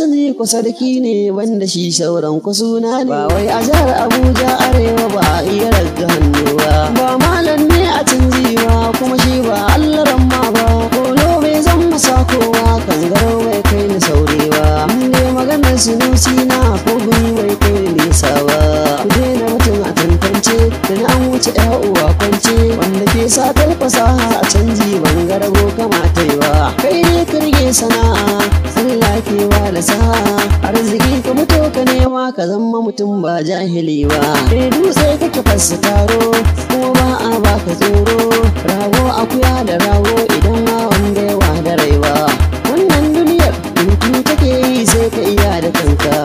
canji ku sarki ne wanda shi sauran ku suna ne. Ba wai a jihar Abuja arewa ba a iya ragga hannuwa. Ba malam ne a canji ba kuma shi ba Allah ramma ba. Kolo bai zan masa kowa kan garo bai kai ni saurewa. Ne maganar Sunusi na ko guri bai kai ni nisa ba. Ku daina mutum a tantance da na an wuce uwa kwance. Wanda ke satar fasaha a canji ban garago kamata yi ba. Kai ne ka rige sana'a Allah ke wala sa'a. Arziki ka mutu ka nema ka zama mutum ba jahili ba. Dutse kake fassa taro kuma ba a baka tsoro. Rago akuya da rago idan ma wanda yawa da raiwa. Wannan duniyar mutu take yi sai ka iya da kanka.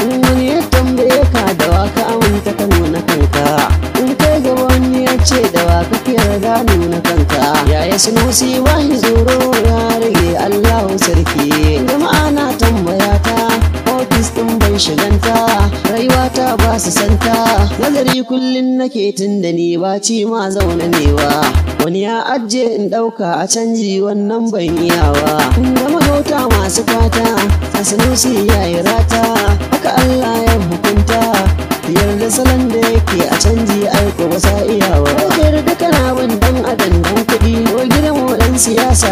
In wani ya tambaye ka da waka aminta ka nuna kanka. In kai gaba wani ya ce da waka ka yarda nuna kanka. Yaya Sunusi wahi tsoro ya rage Allahu sarki. Jama'a na tambaya ta ofis ɗin bai shiganta. Rayuwa ta ba su santa. Nazari kullum nake tun da ni ba ci ma zaune ne ba. Wani ya ajiye in ɗauka a canji wannan ban iyawa. Da mahauta masu fata a Sunusi ya yi rata. Haka Allah ya hukunta. Yarda salon da yake a canji aiko ba sa iyawa. Yarda kana bin dan adam dan kuɗi ko gidan wadan siyasa